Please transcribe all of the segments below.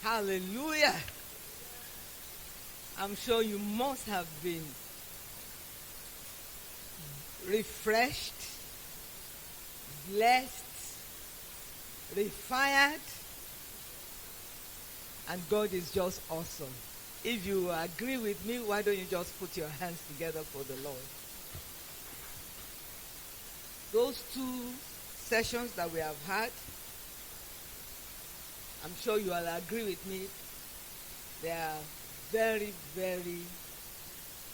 Hallelujah. I'm sure you must have been refreshed, blessed, refired, and God is just awesome. If you agree with me, why don't you just put your hands together for the Lord? Those 2 sessions that we have had, I'm sure you will agree with me, they are very, very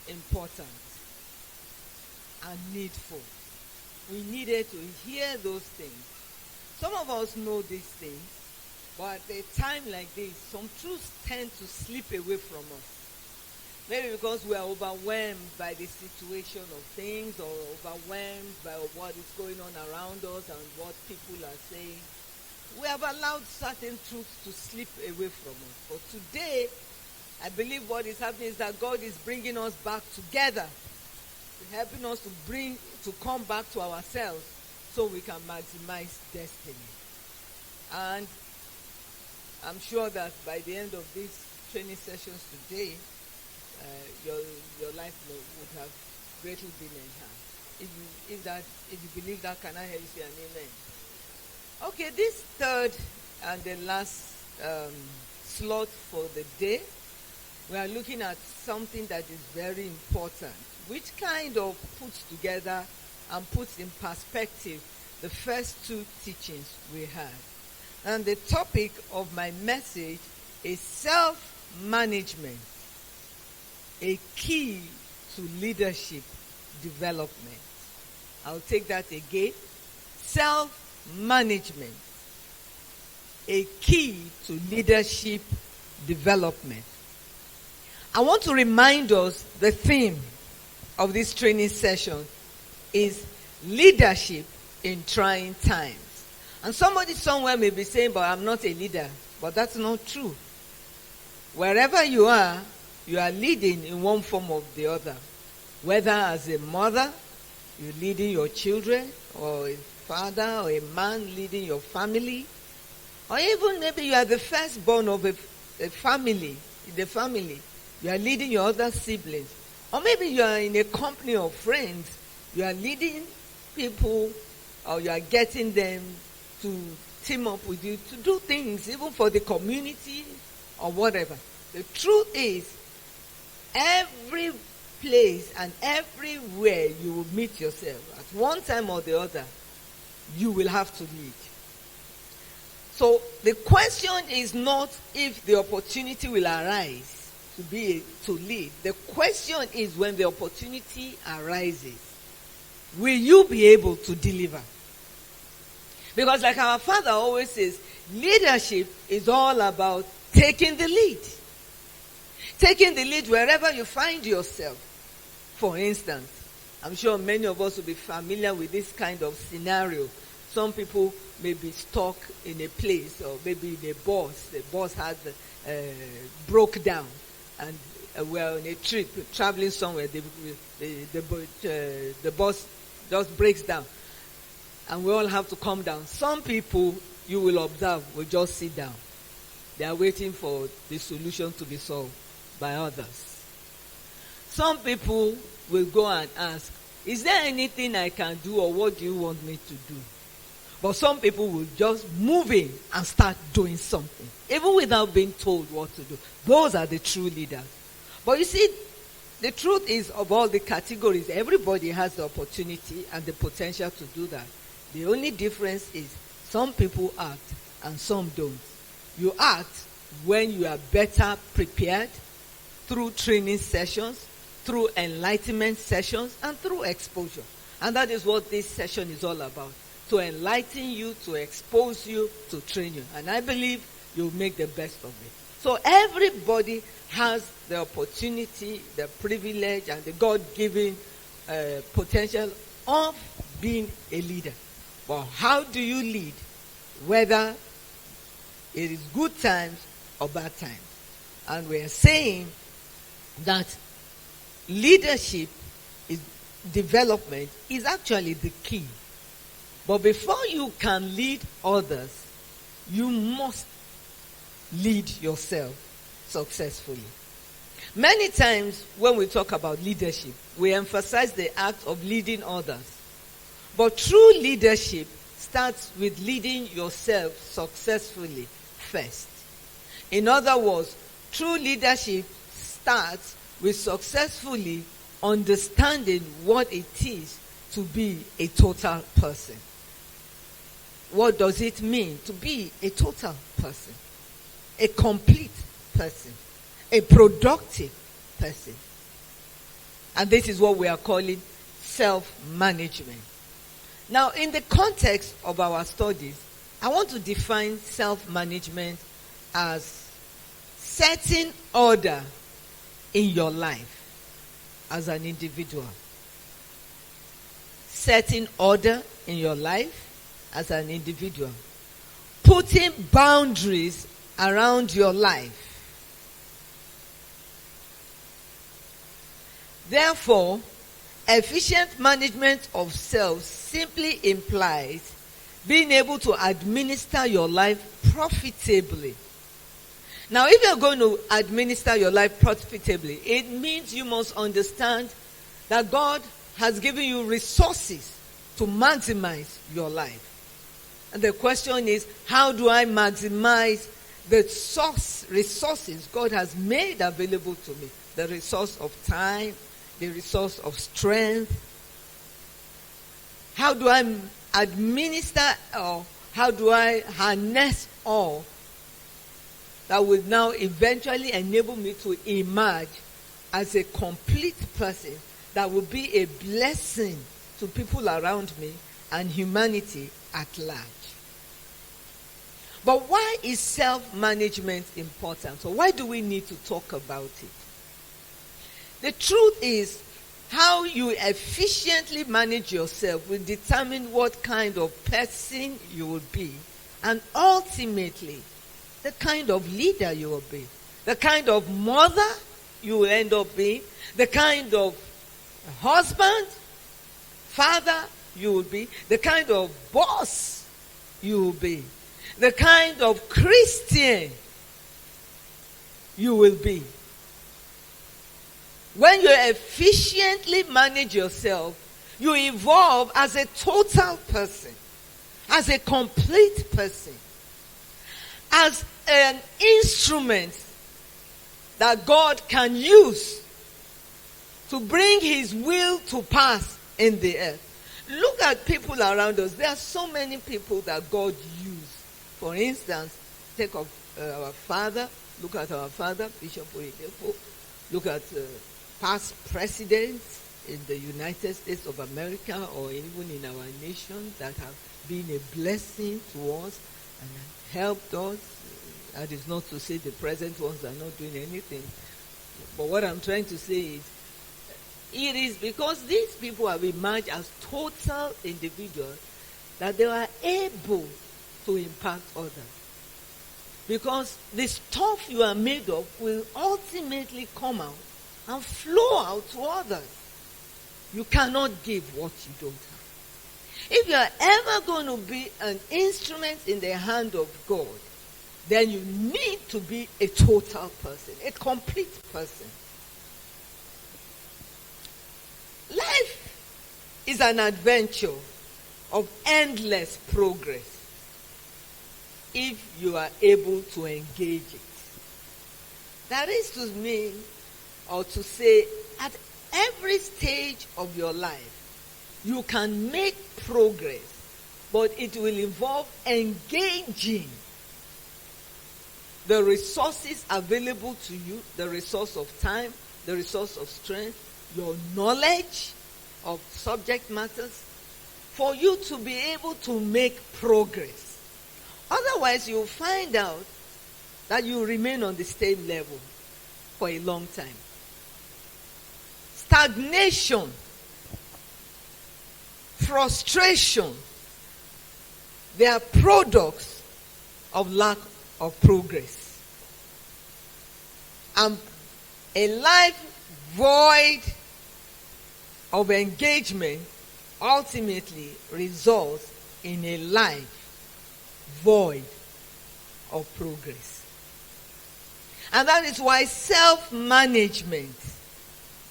important and needful. We needed to hear those things. Some of us know these things, but at a time like this, some truths tend to slip away from us. Maybe because we are overwhelmed by the situation of things, or overwhelmed by what is going on around us and what people are saying. We have allowed certain truths to slip away from us. But today, I believe what is happening is that God is bringing us back together, helping us to come back to ourselves so we can maximize destiny. And I'm sure that by the end of these training sessions today, your life would have greatly been enhanced. If you believe that, can I hear you say an amen? Okay, this third and the last slot for the day, we are looking at something that is very important, which kind of puts together and puts in perspective the first 2 teachings we had. And the topic of my message is self-management, a key to leadership development. I'll take that again. Self-management, a key to leadership development. I want to remind us the theme of this training session is leadership in trying times. And somebody somewhere may be saying, but I'm not a leader. But that's not true. Wherever you are leading in one form or the other. Whether as a mother, you're leading your children, or a father or a man leading your family, or even maybe you are the firstborn of a family, in the family. You are leading your other siblings. Or maybe you are in a company of friends. You are leading people, or you are getting them to team up with you to do things, even for the community or whatever. The truth is, every place and everywhere you will meet yourself, at one time or the other, you will have to lead. So the question is not if the opportunity will arise to lead. The question is, when the opportunity arises, will you be able to deliver? Because like our father always says, leadership is all about taking the lead. Taking the lead wherever you find yourself. For instance, I'm sure many of us will be familiar with this kind of scenario. Some people may be stuck in a place, or maybe in a bus. The bus has broke down, and we're on a trip, traveling somewhere. The bus just breaks down, and we all have to come down. Some people, you will observe, will just sit down. They are waiting for the solution to be solved by others. Some people will go and ask, is there anything I can do, or what do you want me to do? But some people will just move in and start doing something, even without being told what to do. Those are the true leaders. But you see, the truth is, of all the categories, everybody has the opportunity and the potential to do that. The only difference is some people act and some don't. You act when you are better prepared through training sessions, through enlightenment sessions, and through exposure. And that is what this session is all about. To enlighten you, to expose you, to train you. And I believe you'll make the best of it. So everybody has the opportunity, the privilege, and the God-given potential of being a leader. But how do you lead? Whether it is good times or bad times. And we are saying that leadership development is actually the key. But before you can lead others, you must lead yourself successfully. Many times when we talk about leadership, we emphasize the act of leading others. But true leadership starts with leading yourself successfully first. In other words, true leadership starts with successfully understanding what it is to be a total person. What does it mean to be a total person? A complete person. A productive person. And this is what we are calling self-management. Now, in the context of our studies, I want to define self-management as setting order in your life as an individual. Setting order in your life as an individual. Putting boundaries around your life. Therefore, efficient management of self simply implies being able to administer your life profitably. Now, if you're going to administer your life profitably, it means you must understand that God has given you resources to maximize your life. And the question is, how do I maximize the resources God has made available to me? The resource of time, the resource of strength. How do I administer, or how do I harness all that will now eventually enable me to emerge as a complete person that will be a blessing to people around me and humanity at large? But why is self-management important? So why do we need to talk about it? The truth is, how you efficiently manage yourself will determine what kind of person you will be, and ultimately, the kind of leader you will be, the kind of mother you will end up being, the kind of husband, father you will be, the kind of boss you will be, the kind of Christian you will be. When you efficiently manage yourself, you evolve as a total person, as a complete person, as an instrument that God can use to bring His will to pass in the earth. Look at people around us. There are so many people that God used. For instance, take of our father. Look at our father, Bishop Oyedepo. Look at past presidents in the United States of America or even in our nation that have been a blessing to us and helped us. That is not to say the present ones are not doing anything. But what I'm trying to say is, it is because these people have emerged as total individuals that they are able to impact others. Because the stuff you are made of will ultimately come out and flow out to others. You cannot give what you don't have. If you are ever going to be an instrument in the hand of God, then you need to be a total person, a complete person. Life is an adventure of endless progress if you are able to engage it. That is to mean, or to say, at every stage of your life, you can make progress, but it will involve engaging the resources available to you, the resource of time, the resource of strength, your knowledge of subject matters, for you to be able to make progress. Otherwise, you'll find out that you remain on the same level for a long time. Stagnation, frustration, they are products of lack of progress. And a life void of engagement ultimately results in a life void of progress. And that is why self-management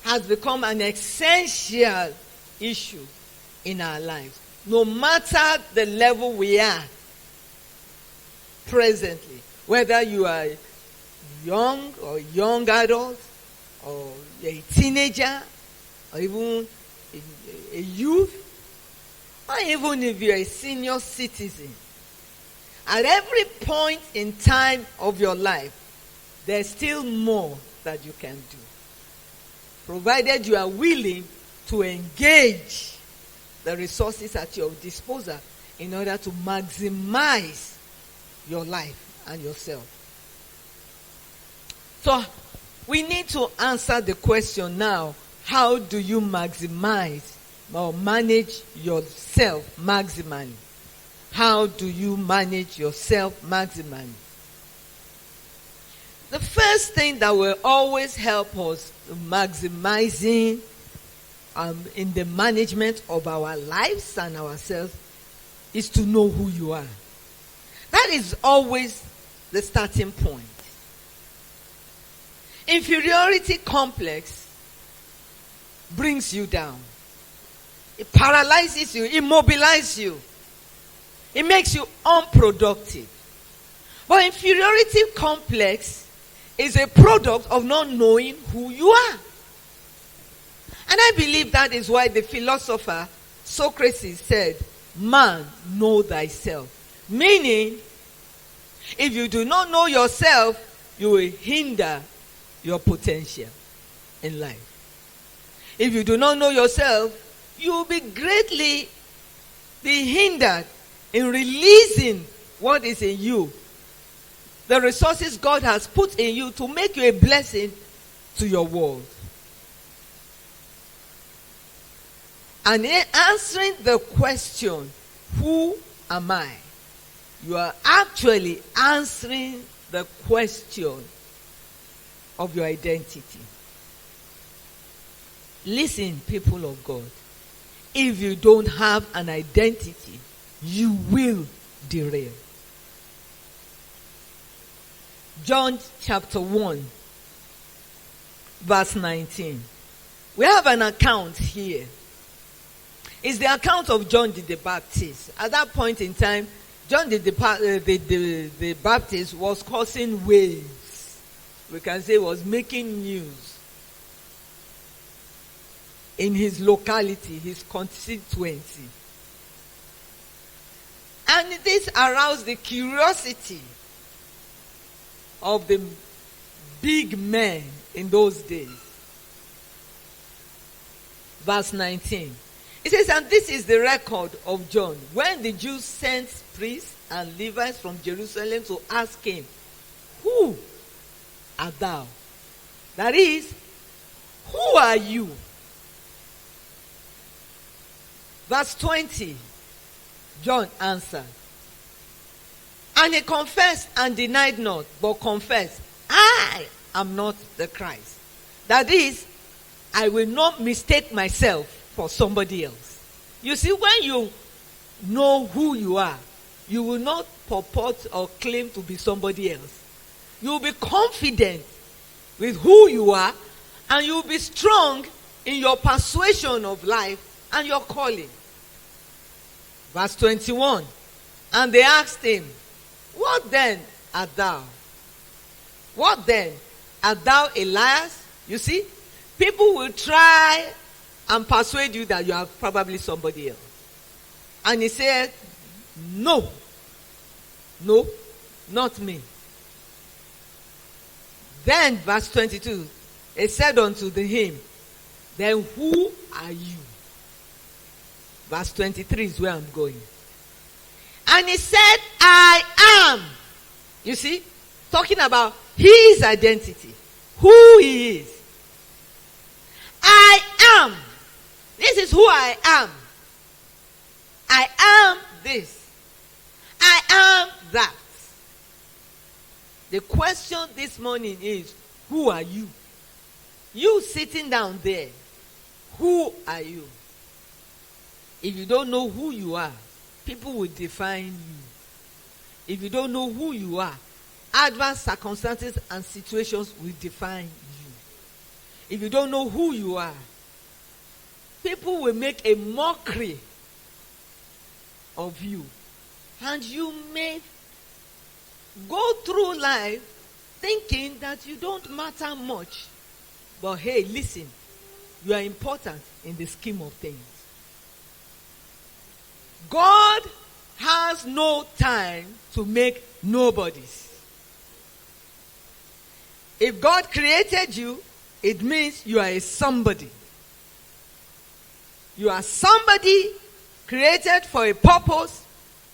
has become an essential issue in our lives. No matter the level we are presently, whether you are young or young adult, or a teenager, or even a youth, or even if you're a senior citizen, at every point in time of your life, there's still more that you can do, provided you are willing to engage the resources at your disposal in order to maximize your life and yourself. So we need to answer the question now, how do you maximize or manage yourself maximally? How do you manage yourself maximally? The first thing that will always help us maximizing in the management of our lives and ourselves is to know who you are. That is always the starting point. Inferiority complex brings you down. It paralyzes you, immobilizes you. It makes you unproductive. But inferiority complex is a product of not knowing who you are. And I believe that is why the philosopher Socrates said, "Man, know thyself." Meaning, if you do not know yourself, you will hinder your potential in life. If you do not know yourself, you will be greatly hindered in releasing what is in you, the resources God has put in you to make you a blessing to your world. And in answering the question, who am I? You are actually answering the question of your identity. Listen, people of God. If you don't have an identity, you will derail. John chapter 1, verse 19. We have an account here. It's the account of John the Baptist. At that point in time, John the Baptist was causing waves. We can say was making news in his locality, his constituency. And this aroused the curiosity of the big men in those days. Verse 19. It says, and this is the record of John. When the Jews sent priests and Levites from Jerusalem to ask him, who art thou? That is, who are you? Verse 20. John answered. And he confessed and denied not, but confessed, I am not the Christ. That is, I will not mistake myself for somebody else. You see, when you know who you are, you will not purport or claim to be somebody else. You will be confident with who you are, and you will be strong in your persuasion of life and your calling. Verse 21. And they asked him, what then art thou? What then? Art thou Elias? You see, people will try and persuade you that you are probably somebody else. And he said, no, not me. Then, verse 22, he said unto him, then who are you? Verse 23 is where I'm going. And he said, I am. You see, talking about his identity, who he is. I am. This is who I am. I am this. I am that. The question this morning is, who are you? You sitting down there, who are you? If you don't know who you are, people will define you. If you don't know who you are, adverse circumstances and situations will define you. If you don't know who you are, people will make a mockery of you. And you may go through life thinking that you don't matter much. But hey, listen, you are important in the scheme of things. God has no time to make nobodies. If God created you, it means you are a somebody. You are somebody created for a purpose,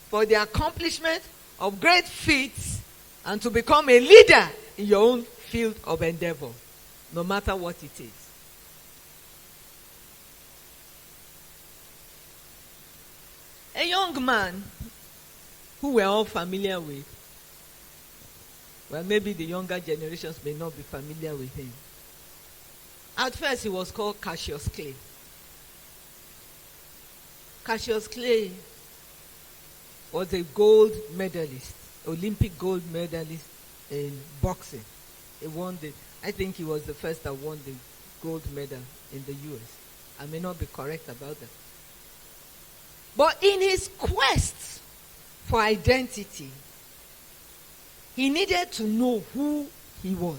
for the accomplishment of great feats, and to become a leader in your own field of endeavor, no matter what it is. A young man who we're all familiar with, well, maybe the younger generations may not be familiar with him. At first, he was called Cassius Clay. Cassius Clay was a gold medalist, Olympic gold medalist in boxing. I think he was the first that won the gold medal in the U.S. I may not be correct about that. But in his quest for identity, he needed to know who he was.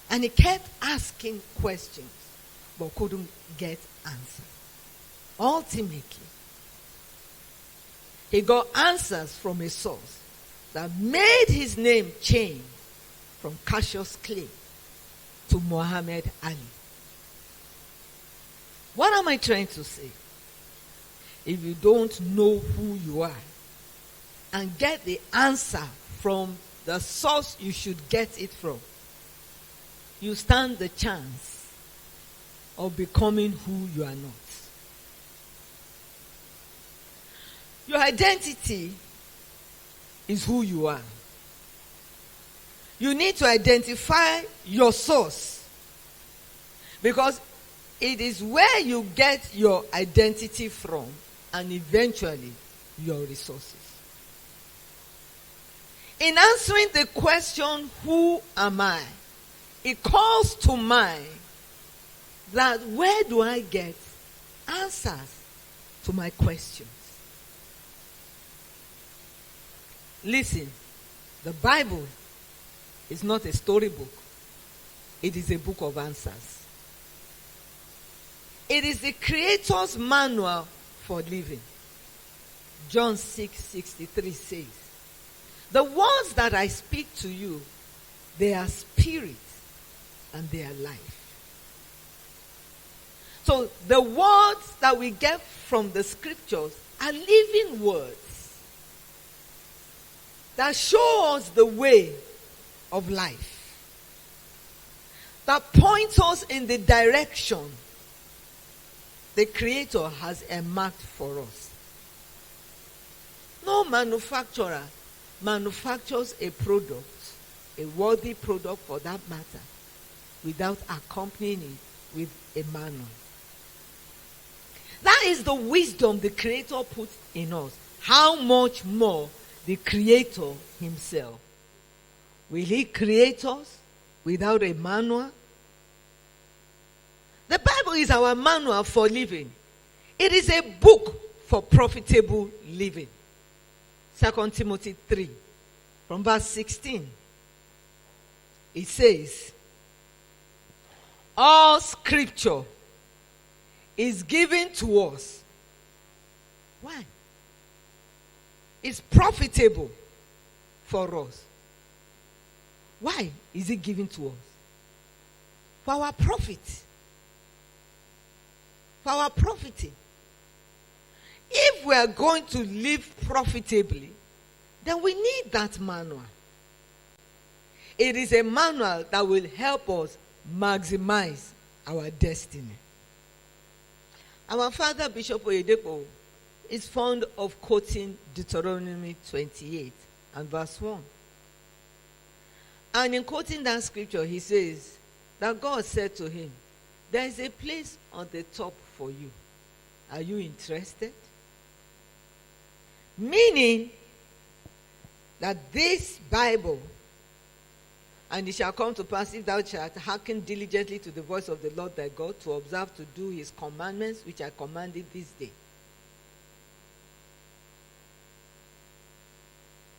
And he kept asking questions, but couldn't get answers. Ultimately, he got answers from a source that made his name change from Cassius Clay to Muhammad Ali. What am I trying to say? If you don't know who you are and get the answer from the source you should get it from, you stand the chance of becoming who you are not. Your identity is who you are. You need to identify your source, because it is where you get your identity from and eventually your resources. In answering the question, who am I? It calls to mind that where do I get answers to my questions? Listen, the Bible is not a storybook. It is a book of answers. It is the Creator's manual for living. John 6:63 says, "The words that I speak to you, they are spirit and they are life." So the words that we get from the scriptures are living words that show us the way of life, that points us in the direction the Creator has earmarked for us. No manufacturer manufactures a product, a worthy product for that matter, without accompanying it with a manual. That is the wisdom the Creator puts in us. How much more the Creator himself? Will he create us without a manual? The Bible is our manual for living. It is a book for profitable living. 2 Timothy 3, from verse 16. It says, all scripture is given to us. Why? It's profitable for us. Why is it given to us? For our profit. For our profiting. If we are going to live profitably, then we need that manual. It is a manual that will help us maximize our destiny. Our father, Bishop Oyedepo, is fond of quoting Deuteronomy 28 and verse 1. And in quoting that scripture, he says that God said to him, there is a place on the top for you. Are you interested? Meaning, that this Bible, and it shall come to pass, if thou shalt hearken diligently to the voice of the Lord thy God, to observe to do his commandments, which I commanded this day.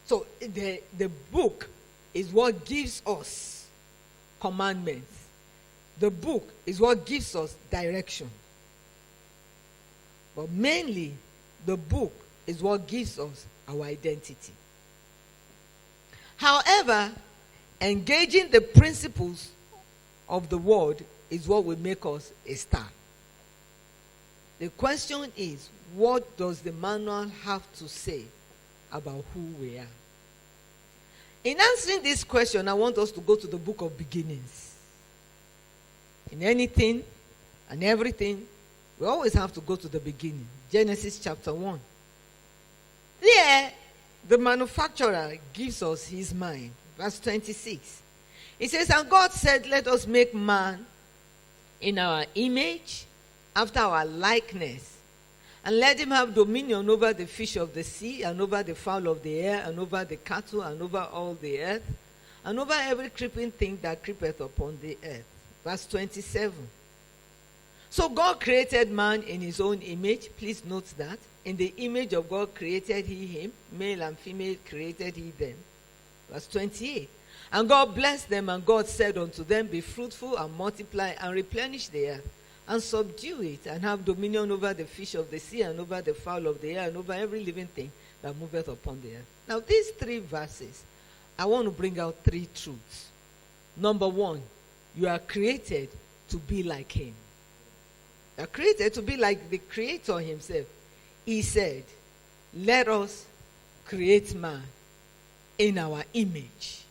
So the book is what gives us commandments. The book is what gives us direction. But mainly, the book is what gives us our identity. However, engaging the principles of the word is what will make us a star. The question is, what does the manual have to say about who we are? In answering this question, I want us to go to the book of beginnings. In anything and everything, we always have to go to the beginning. Genesis chapter 1. There, the manufacturer gives us his mind. Verse 26. It says, and God said, let us make man in our image, after our likeness, and let him have dominion over the fish of the sea, and over the fowl of the air, and over the cattle, and over all the earth, and over every creeping thing that creepeth upon the earth. Verse 27. So God created man in his own image. Please note that. In the image of God created he him. Male and female created he them. Verse 28. And God blessed them, and God said unto them, be fruitful and multiply and replenish the earth, and subdue it, and have dominion over the fish of the sea, and over the fowl of the air, and over every living thing that moveth upon the earth. Now these three verses, I want to bring out three truths. Number one, you are created to be like him. You are created to be like the Creator himself. He said, let us create man in our image,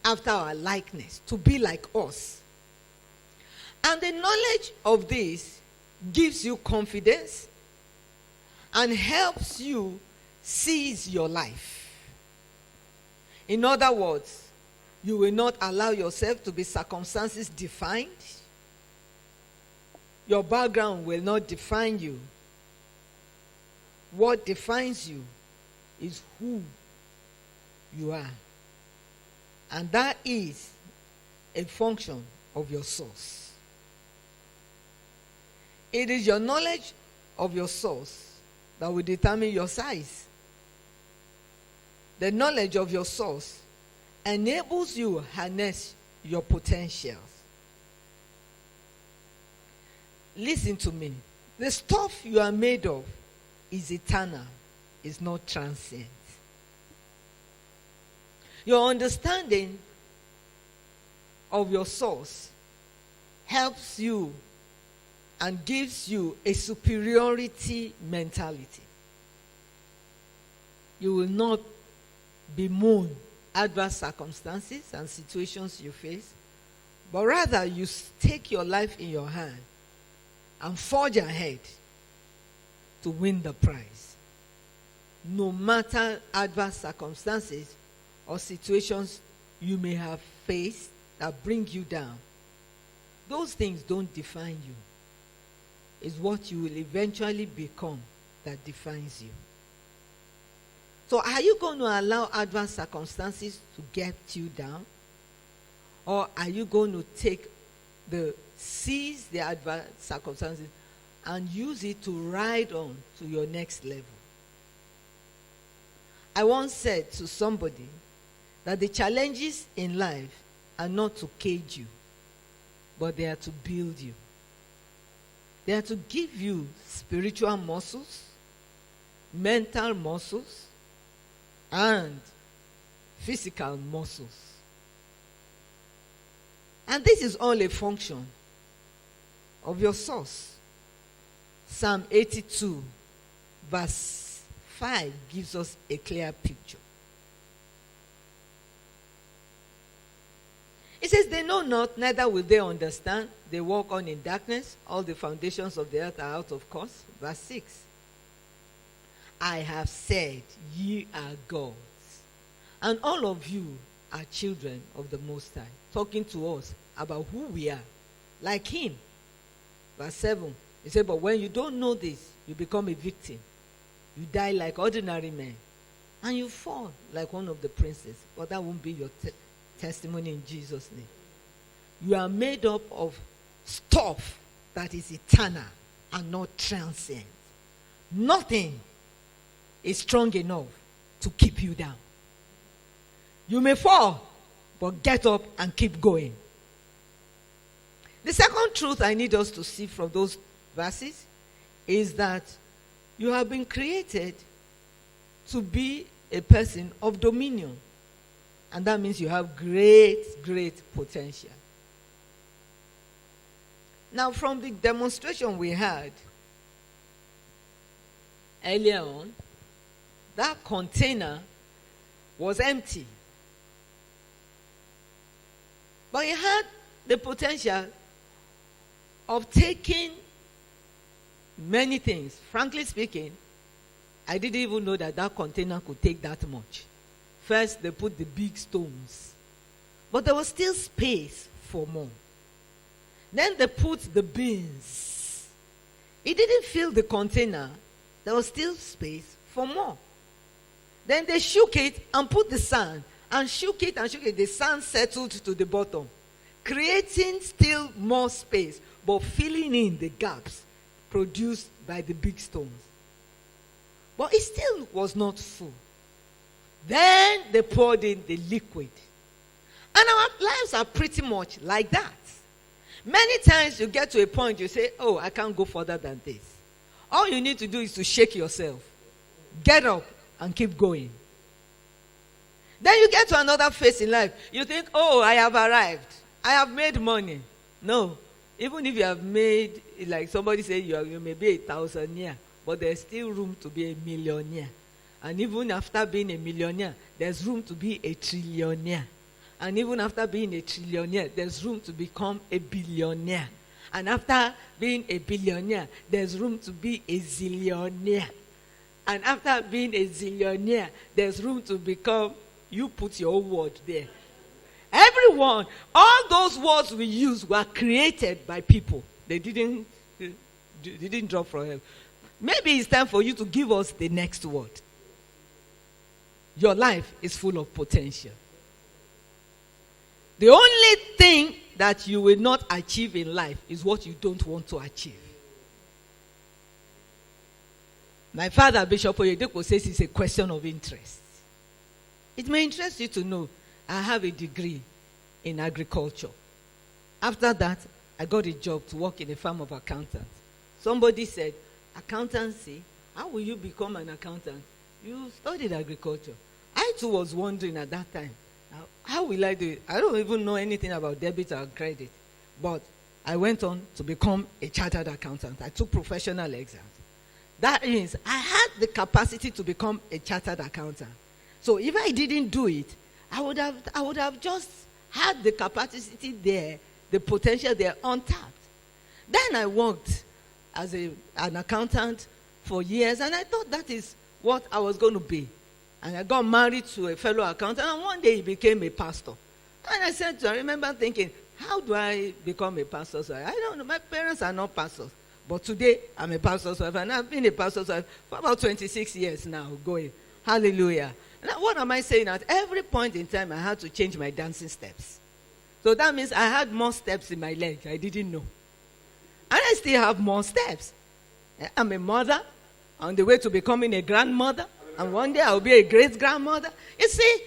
after our likeness, to be like us. And the knowledge of this gives you confidence and helps you seize your life. In other words, you will not allow yourself to be circumstances defined. Your background will not define you. What defines you is who you are. And that is a function of your source. It is your knowledge of your source that will determine your size. The knowledge of your source enables you to harness your potentials. Listen to me. The stuff you are made of is eternal, is not transient. Your understanding of your source helps you and gives you a superiority mentality. You will not bemoan adverse circumstances and situations you face, but rather you take your life in your hand and forge ahead to win the prize. No matter adverse circumstances or situations you may have faced that bring you down, those things don't define you. It's what you will eventually become that defines you. So are you going to allow adverse circumstances to get you down? Or are you going to seize the adverse circumstances and use it to ride on to your next level? I once said to somebody that the challenges in life are not to cage you, but they are to build you. They are to give you spiritual muscles, mental muscles, and physical muscles. And this is all a function of your source. Psalm 82 verse 5 gives us a clear picture. It says, they know not, neither will they understand. They walk on in darkness. All the foundations of the earth are out of course. Verse 6. I have said, ye are gods, and all of you are children of the Most High. Talking to us about who we are, like him. Verse 7. He said, but when you don't know this, you become a victim. You die like ordinary men. and you fall like one of the princes. But that won't be your testimony in Jesus' name. You are made up of stuff that is eternal and not transient. Nothing is strong enough to keep you down. You may fall, but get up and keep going. The second truth I need us to see from those verses is that you have been created to be a person of dominion. And that means you have great, great potential. Now, from the demonstration we had earlier on, that container was empty. But it had the potential of taking many things. Frankly speaking, I didn't even know that that container could take that much. First, they put the big stones. But there was still space for more. Then they put the beans. It didn't fill the container. There was still space for more. Then they shook it and put the sand. And shook it and shook it. The sand settled to the bottom, creating still more space, but filling in the gaps produced by the big stones. But it still was not full. Then they poured in the liquid. And our lives are pretty much like that. Many times you get to a point you say, oh, I can't go further than this. All you need to do is to shake yourself. Get up and keep going. Then you get to another phase in life. You think, oh, I have arrived. I have made money. No. Even if you have made, like somebody said, you may be 1,000-year, but there's still room to be a millionaire. And even after being a millionaire, there's room to be a trillionaire. And even after being a trillionaire, there's room to become a billionaire. And after being a billionaire, there's room to be a zillionaire. And after being a zillionaire, there's room to become, you put your own word there. Everyone, all those words we use were created by people. They didn't drop from heaven. Maybe it's time for you to give us the next word. Your life is full of potential. The only thing that you will not achieve in life is what you don't want to achieve. My father, Bishop Oyedepo, says it's a question of interest. It may interest you to know I have a degree in agriculture. After that, I got a job to work in a firm of accountants. Somebody said, accountancy? How will you become an accountant? You studied agriculture. I too was wondering at that time, how will I do it? I don't even know anything about debit or credit. But I went on to become a chartered accountant. I took professional exams. That means I had the capacity to become a chartered accountant. So if I didn't do it, I would have just had the capacity there, the potential there untapped. Then I worked as an accountant for years, and I thought that is what I was going to be. And I got married to a fellow accountant, and one day he became a pastor. And I remember thinking, how do I become a pastor's wife? I don't know. My parents are not pastors. But today, I'm a pastor's wife, and I've been a pastor's wife for about 26 years now going. Hallelujah. Now, what am I saying? At every point in time, I had to change my dancing steps. So that means I had more steps in my legs. I didn't know. And I still have more steps. I'm a mother on the way to becoming a grandmother. And one day I'll be a great-grandmother. You see,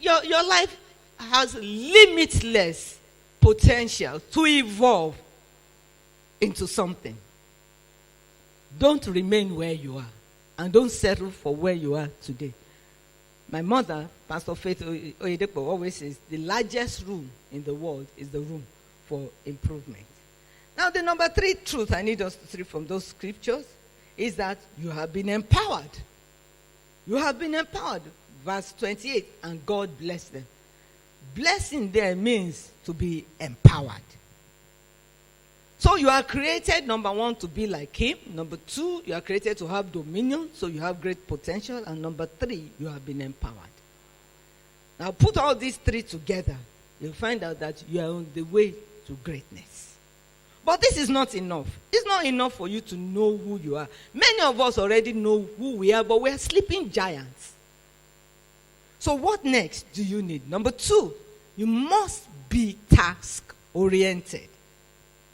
your life has limitless potential to evolve into something. Don't remain where you are. And don't settle for where you are today. My mother, Pastor Faith Oyedepo, always says, the largest room in the world is the room for improvement. Now, the number 3 truth I need us to see from those scriptures is that you have been empowered. You have been empowered. Verse 28, and God blessed them. Blessing there means to be empowered. So you are created, number 1, to be like him. Number 2, you are created to have dominion, so you have great potential. And number 3, you have been empowered. Now put all these 3 together. You'll find out that you are on the way to greatness. But this is not enough. It's not enough for you to know who you are. Many of us already know who we are, but we are sleeping giants. So what next do you need? Number 2, you must be task-oriented.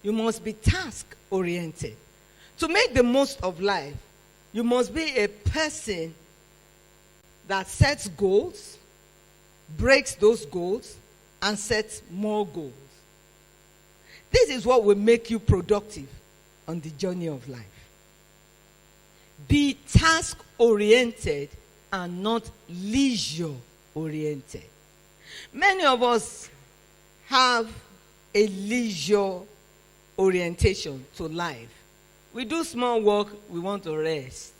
You must be task-oriented. To make the most of life, you must be a person that sets goals, breaks those goals, and sets more goals. This is what will make you productive on the journey of life. Be task-oriented and not leisure-oriented. Many of us have a leisure orientation to life. We do small work, we want to rest.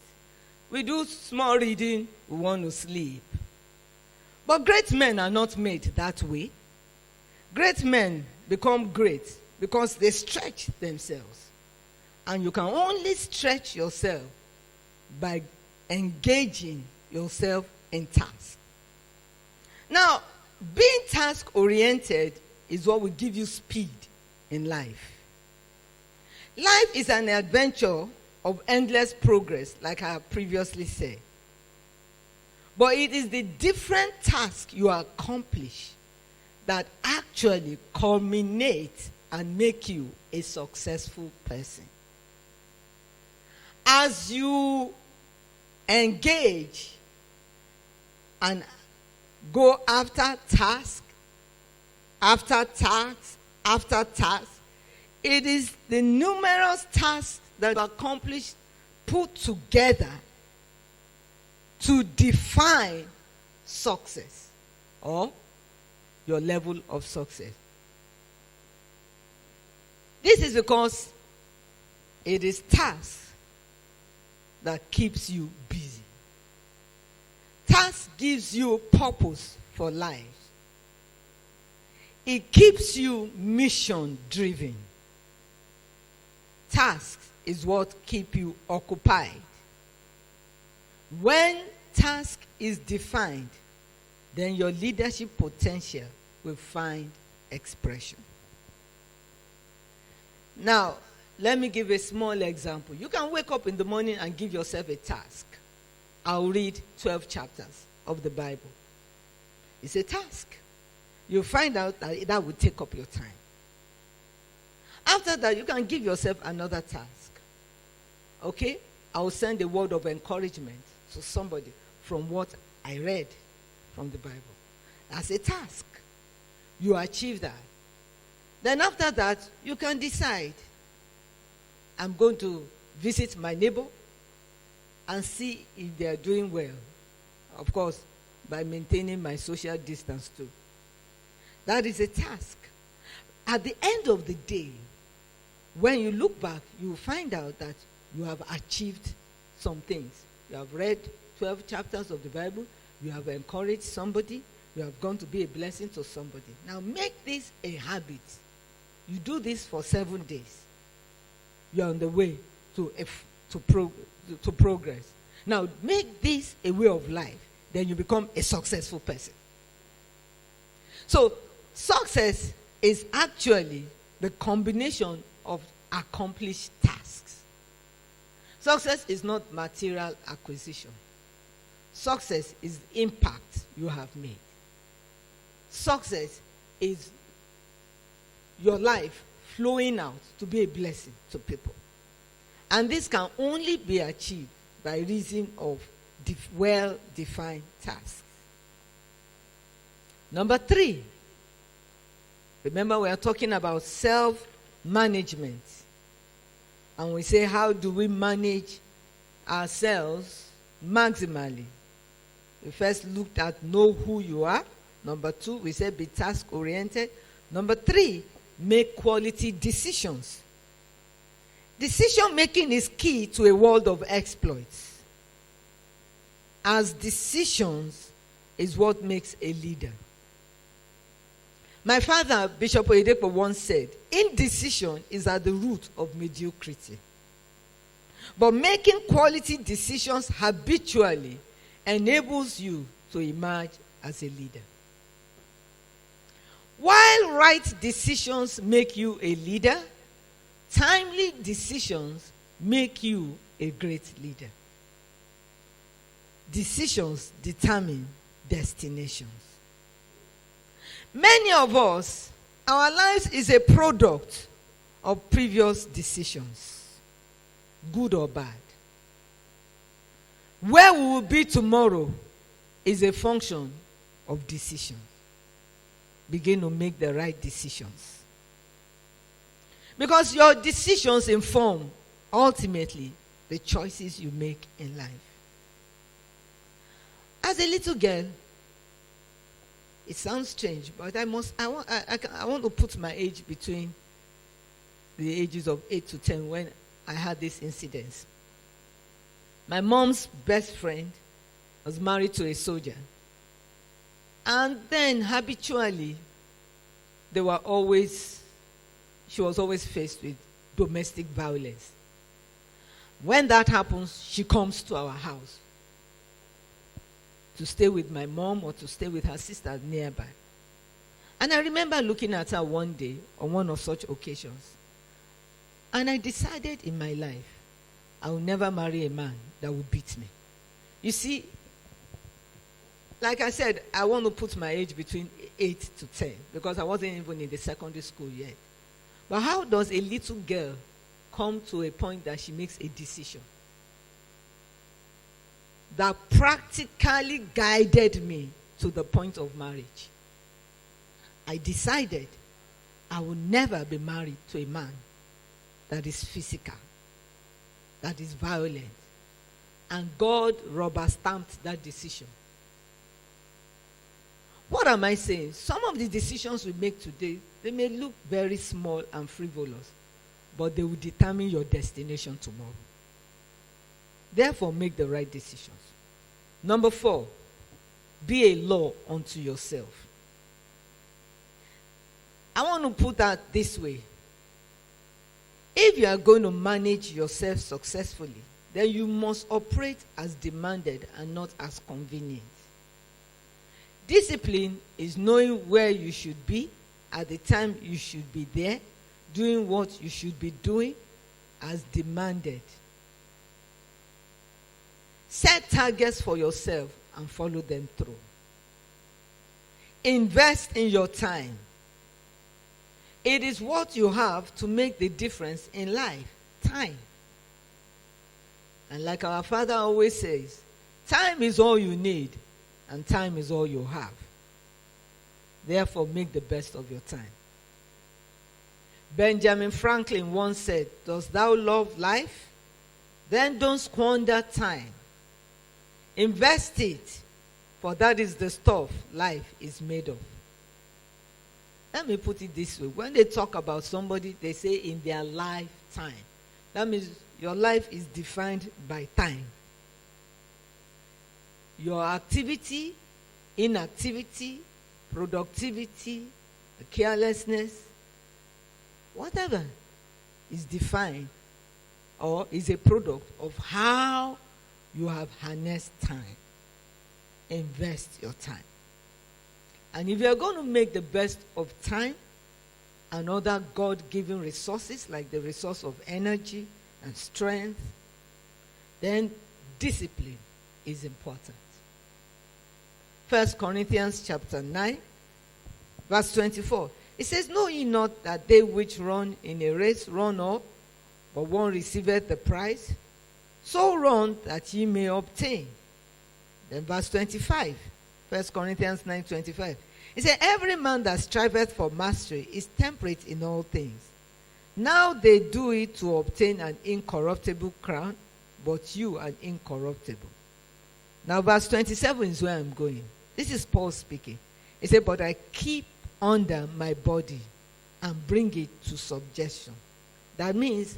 We do small reading, we want to sleep. But great men are not made that way. Great men become great because they stretch themselves. And you can only stretch yourself by engaging yourself in tasks. Now, being task-oriented is what will give you speed in life. Life is an adventure of endless progress, like I have previously said. But it is the different tasks you accomplish that actually culminate and make you a successful person. As you engage and go after task, after task, after task, it is the numerous tasks that are accomplished, put together to define success or your level of success. This is because it is task that keeps you busy. Task gives you purpose for life. It keeps you mission driven. Task is what keeps you occupied. When task is defined, then your leadership potential will find expression. Now, let me give a small example. You can wake up in the morning and give yourself a task. I'll read 12 chapters of the Bible. It's a task. You'll find out that will take up your time. After that, you can give yourself another task. Okay? I will send a word of encouragement to somebody from what I read from the Bible. As a task. You achieve that. Then after that, you can decide, I'm going to visit my neighbor and see if they are doing well. Of course, by maintaining my social distance too. That is a task. At the end of the day, when you look back, you will find out that you have achieved some things. You have read 12 chapters of the Bible. You have encouraged somebody. You have gone to be a blessing to somebody. Now make this a habit. You do this for 7 days. You're on the way to progress. Now make this a way of life. Then you become a successful person. So success is actually the combination of accomplished tasks. Success is not material acquisition. Success is the impact you have made. Success is your life flowing out to be a blessing to people. And this can only be achieved by reason of well-defined tasks. Number 3. Remember, we are talking about self-management. And we say, how do we manage ourselves maximally? We first looked at know who you are. Number 2, we said be task-oriented. Number 3, make quality decisions. Decision-making is key to a world of exploits, as decisions is what makes a leader. My father, Bishop Oyedepo, once said, indecision is at the root of mediocrity. But making quality decisions habitually enables you to emerge as a leader. While right decisions make you a leader, timely decisions make you a great leader. Decisions determine destinations. Many of us, our lives is a product of previous decisions, good or bad. Where we will be tomorrow is a function of decision. Begin to make the right decisions. Because your decisions inform, ultimately, the choices you make in life. As a little girl, it sounds strange, but I want to put my age between the ages of 8 to 10 when I had this incident. My mom's best friend was married to a soldier. And then habitually, she was always faced with domestic violence. When that happens, she comes to our house to stay with my mom or to stay with her sister nearby. And I remember looking at her one day on one of such occasions. And I decided in my life, I will never marry a man that will beat me. You see, like I said, I want to put my age between 8 to 10 because I wasn't even in the secondary school yet. But how does a little girl come to a point that she makes a decision that practically guided me to the point of marriage? I decided I will never be married to a man that is physical, that is violent. And God rubber stamped that decision. What am I saying? Some of the decisions we make today, they may look very small and frivolous, but they will determine your destination tomorrow. Therefore, make the right decisions. Number 4, be a law unto yourself. I want to put that this way. If you are going to manage yourself successfully, then you must operate as demanded and not as convenient. Discipline is knowing where you should be at the time you should be there, doing what you should be doing as demanded. Set targets for yourself and follow them through. Invest in your time. It is what you have to make the difference in life. Time. And like our Father always says, time is all you need and time is all you have. Therefore, make the best of your time. Benjamin Franklin once said, "Dost thou love life? Then don't squander time. Invest it, for that is the stuff life is made of." Let me put it this way. When they talk about somebody, they say in their lifetime. That means your life is defined by time. Your activity, inactivity, productivity, carelessness, whatever is defined or is a product of how you have harnessed time. Invest your time. And if you're going to make the best of time and other God-given resources like the resource of energy and strength, then discipline is important. 1 Corinthians chapter 9, verse 24. It says, "Know ye not that they which run in a race run all, but one receiveth the prize? So run that ye may obtain." Then verse 25, 1 Corinthians 9:25. It says, "Every man that striveth for mastery is temperate in all things. Now they do it to obtain an incorruptible crown, but you an incorruptible." Now verse 27 is where I'm going. This is Paul speaking. He said, "But I keep under my body and bring it to subjection." That means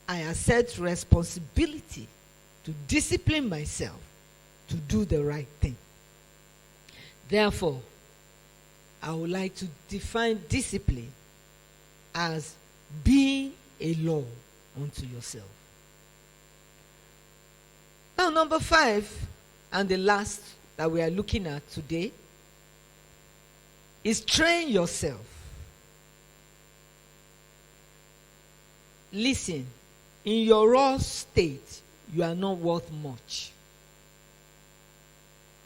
I accept responsibility to discipline myself to do the right thing. Therefore, I would like to define discipline as being a law unto yourself. Now, number 5, and the last that we are looking at today, is train yourself. Listen, in your raw state, you are not worth much.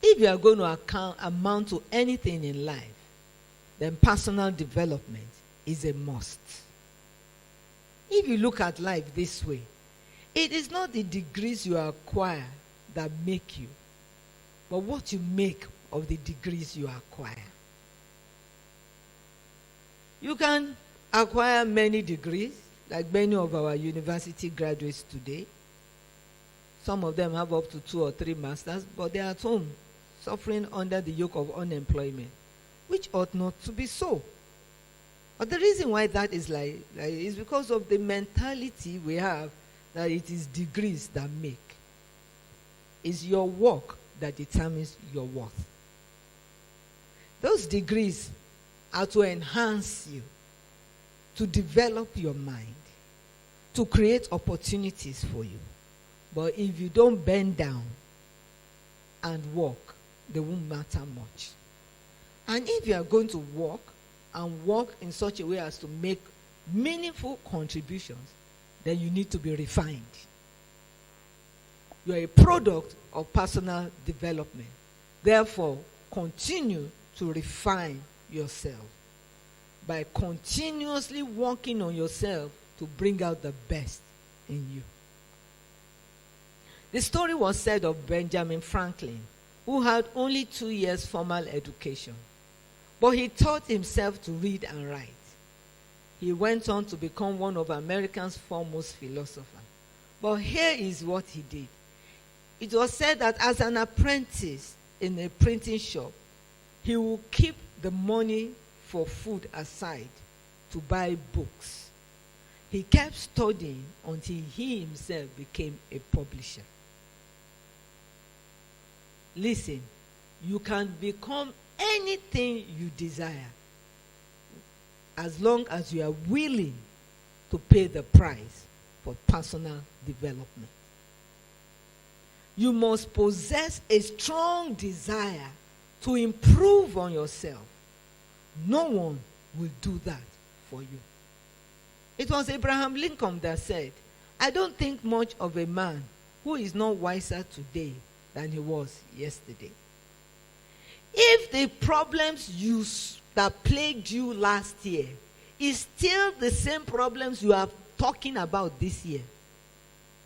if you are going to amount to anything in life, then personal development is a must. If you look at life this way, it is not the degrees you acquire that make you, but what you make of the degrees you acquire. You can acquire many degrees, like many of our university graduates today. Some of them have up to 2 or 3 masters, but they are at home suffering under the yoke of unemployment, which ought not to be so. But the reason why that is like is because of the mentality we have that it is degrees that make. It's your work that determines your worth. Those degrees are to enhance you, to develop your mind, to create opportunities for you. But if you don't bend down and work, they won't matter much. And if you are going to work and work in such a way as to make meaningful contributions, then you need to be refined. You are a product of personal development. Therefore, continue to refine yourself by continuously working on yourself to bring out the best in you. The story was said of Benjamin Franklin, who had only 2 years formal education, but he taught himself to read and write. He went on to become one of America's foremost philosophers. But here is what he did. It was said that as an apprentice in a printing shop, he would keep the money for food aside to buy books. He kept studying until he himself became a publisher. Listen, you can become anything you desire as long as you are willing to pay the price for personal development. You must possess a strong desire to improve on yourself. No one will do that for you. It was Abraham Lincoln that said, "I don't think much of a man who is not wiser today than he was yesterday." If the problems that plagued you last year is still the same problems you are talking about this year,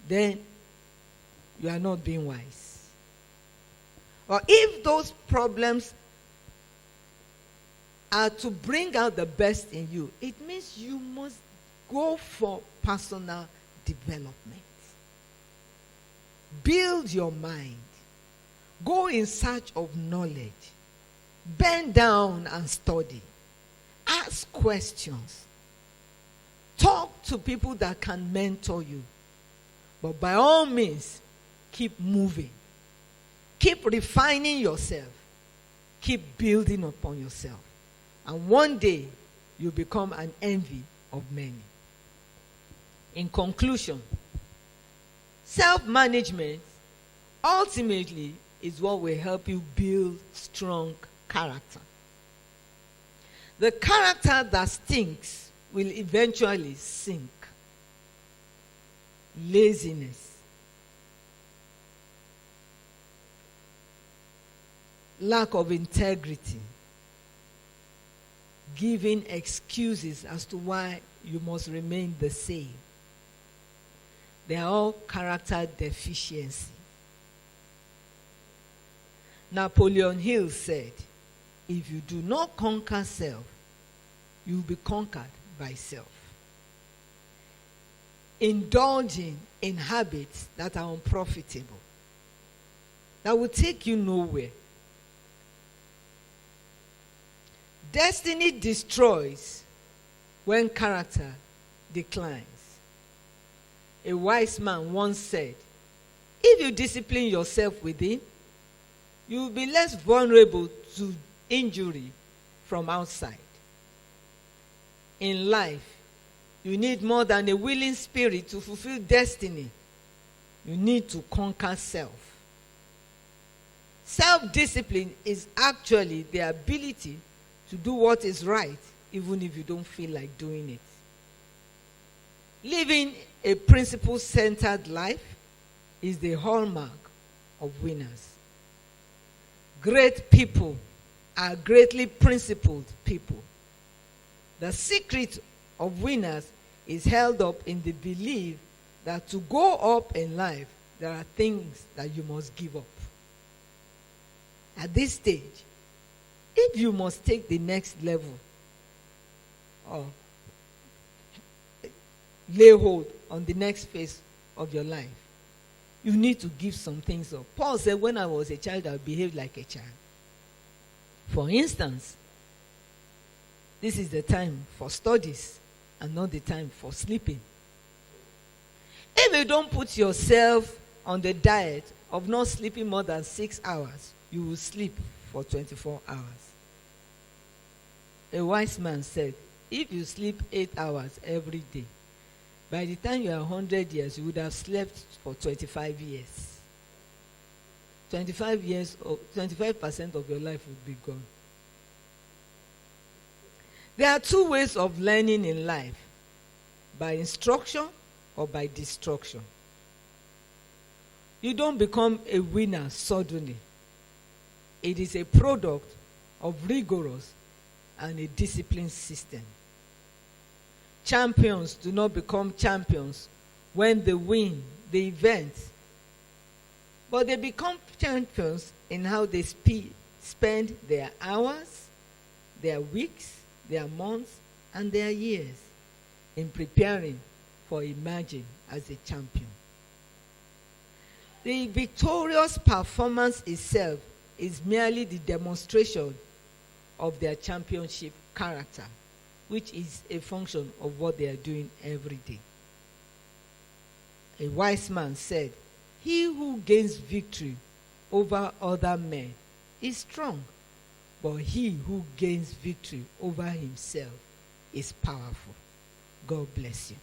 then you are not being wise. Or if those problems are to bring out the best in you, it means you must go for personal development. Build your mind. Go in search of knowledge. Bend down and study. Ask questions. Talk to people that can mentor you. But by all means, keep moving. Keep refining yourself. Keep building upon yourself. And one day, you'll become an envy of many. In conclusion, self-management ultimately is what will help you build strong character. The character that stinks will eventually sink. Laziness, lack of integrity, giving excuses as to why you must remain the same. They are all character deficiency. Napoleon Hill said, "If you do not conquer self, you will be conquered by self." Indulging in habits that are unprofitable, that will take you nowhere. Destiny destroys when character declines. A wise man once said, "If you discipline yourself within, you will be less vulnerable to injury from outside." In life, you need more than a willing spirit to fulfill destiny. You need to conquer self. Self-discipline is actually the ability to do what is right, even if you don't feel like doing it. Living a principle-centered life is the hallmark of winners. Great people are greatly principled people. The secret of winners is held up in the belief that to go up in life, there are things that you must give up. At this stage, if you must take the next level or lay hold on the next phase of your life, you need to give some things up. Paul said, when I was a child, I behaved like a child. For instance, this is the time for studies and not the time for sleeping. If you don't put yourself on the diet of not sleeping more than 6 hours, you will sleep for 24 hours. A wise man said, if you sleep 8 hours every day, by the time you are 100 years, you would have slept for 25 years. 25% of your life would be gone. There are two ways of learning in life: by instruction or by destruction. You don't become a winner suddenly. It is a product of rigorous and a disciplined system. Champions do not become champions when they win the event, but they become champions in how they spend their hours, their weeks, their months, and their years in preparing for emerging as a champion. The victorious performance itself is merely the demonstration of their championship character, which is a function of what they are doing every day. A wise man said, "He who gains victory over other men is strong, but he who gains victory over himself is powerful." God bless you.